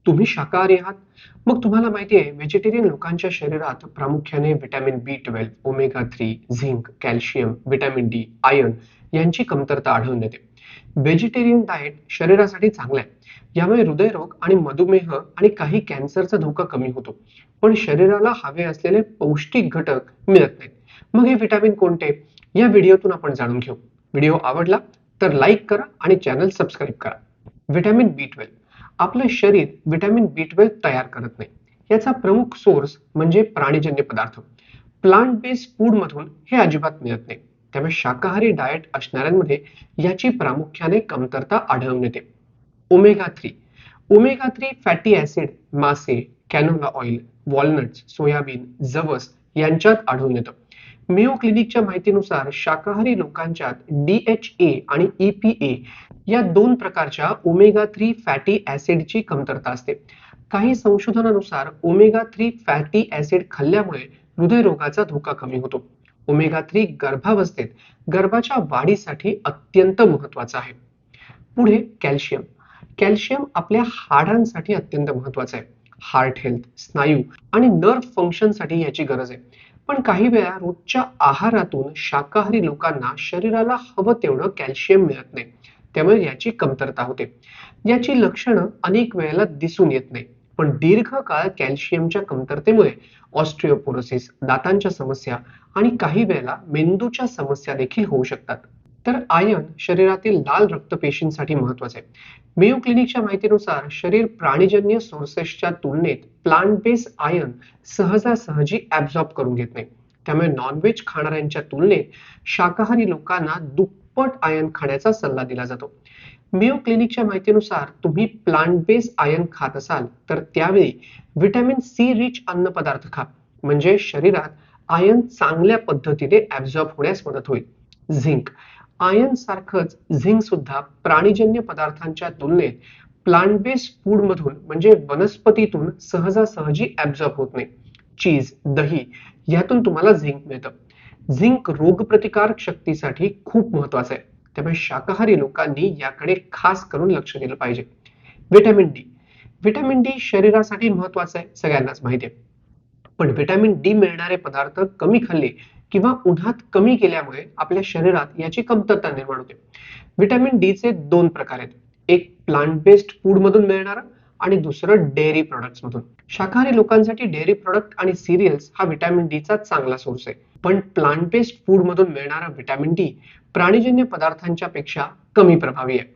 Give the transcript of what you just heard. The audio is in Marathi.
तुम्ही शाकाहारी आहात? मग तुम्हाला माहिती आहे व्हेजिटेरियन लोकांच्या शरीरात प्रामुख्याने vitamin B12, omega 3, zinc, calcium, vitamin D, iron यांची कमतरता आढळून येते. व्हेजिटेरियन डाएट शरीरासाठी चांगलं आहे. यामुळे हृदयरोग आणि मधुमेह आणि काही कॅन्सरचा धोका कमी होतो. पण शरीराला हवे असलेले पौष्टिक घटक मिळत नाहीत. मग हे व्हिटॅमिन कोणते? या व्हिडिओतून आपण जाणून घेऊ. व्हिडिओ आवडला तर लाईक करा आणि चॅनल सबस्क्राईब करा. व्हिटॅमिन B12 आपलं शरीर व्हिटॅमिन B12 तयार करत नाही. याचा प्रमुख सोर्स म्हणजे प्राणीजन्य पदार्थ. प्लांट बेस्ड फूड मधून हे अजिबात मिळत नाही. त्यामुळे शाकाहारी डाएट असणाऱ्यांमध्ये याची प्रामुख्याने कमतरता आढळून येते. ओमेगा 3 ओमेगा 3 फॅटी ऍसिड मासे, कॅनोला ऑइल, वॉलनट्स, सोयाबीन, जवस यांच्यात आढळून येतं. मेयो क्लिनिकच्या माहितीनुसार शाकाहारी लोकांच्यात DHA आणि EPA या दोन प्रकारच्या ओमेगा 3 फॅटी ऍसिडची कमतरता असते. काही संशोधनानुसार ओमेगा 3 फॅटी ऍसिड खाल्ल्यामुळे हृदयरोगाचा धोका कमी होतो. ओमेगा 3 गर्भावस्थेत गर्भाच्या वाढीसाठी अत्यंत महत्वाचा आहे. पुढे कॅल्शियम. कॅल्शियम आपल्या हाडांसाठी अत्यंत महत्वाचं आहे. हार्ट हेल्थ, स्नायू आणि नर्व फंक्शन साठी याची गरज आहे. पण काही वेळा रोजच्या आहारातून शाकाहारी लोकांना शरीराला हवं तेवढं कॅल्शियम मिळत नाही. त्यामुळे याची कमतरता होते. याची लक्षणं अनेक वेळेला दिसून येत नाही. पण दीर्घकाळ कॅल्शियमच्या कमतरतेमुळे ऑस्टिओपोरोसिस, दातांच्या समस्या आणि काही वेळेला मेंदूच्या समस्या देखील होऊ शकतात. तर आयर्न शरीरातील लाल रक्तपेशींसाठी महत्वाचे आहे. मेयो क्लिनिकच्या माहितीनुसार शरीर प्राणीजन्य सोर्सेसच्या तुलनेत प्लांट बेस्ड आयर्न सहजासहजी ऍब्सॉर्ब करून घेत नाही. त्यामुळे नॉनव्हेज खाणाऱ्यांच्या तुलनेत शाकाहारी लोकांना दुप्पट आयर्न खाण्याचा सल्ला दिला जातो. मेयो क्लिनिकच्या माहितीनुसार तुम्ही प्लांट बेस्ड आयर्न खात असाल तर त्यावेळी व्हिटॅमिन सी रिच अन्नपदार्थ खा. म्हणजे शरीरात आयर्न चांगल्या पद्धतीने ऍब्सॉर्ब होण्यास मदत होईल. झिंक. आयर्न सारखंच झिंक सुद्धा प्राणीजन्य पदार्थांच्या तुलनेत प्लांट बेस्ड फूड मधून म्हणजे वनस्पतीतून सहजासहजी ऍब्सॉर्ब होत नाही. चीज, दही यातून तुम्हाला झिंक मिळतं. झिंक रोगप्रतिकारक शक्तीसाठी खूप महत्वाचं आहे. त्यामुळे शाकाहारी लोकांनी याकडे खास करून लक्ष दिलं पाहिजे. Vitamin D. व्हिटॅमिन डी शरीरासाठी महत्वाचं आहे, सगळ्यांनाच माहिती आहे. पण व्हिटॅमिन डी मिळणारे पदार्थ कमी खाल्ले किंवा उन्हात कमी केल्यामुळे आपल्या शरीरात याची कमतरता निर्माण होते. व्हिटॅमिन डी चे दोन प्रकार आहेत. एक प्लांट बेस्ड फूड मधून मिळणारा आणि दुसरं डेअरी प्रोडक्ट्स मधून. शाकाहारी लोकांसाठी डेअरी प्रोडक्ट आणि सिरियल्स हा व्हिटॅमिन डी चा चांगला सोर्स आहे. पण प्लांट बेस्ड फूड मधून मिळणारा व्हिटॅमिन डी प्राणीजन्य पदार्थांच्या पेक्षा कमी प्रभावी आहे.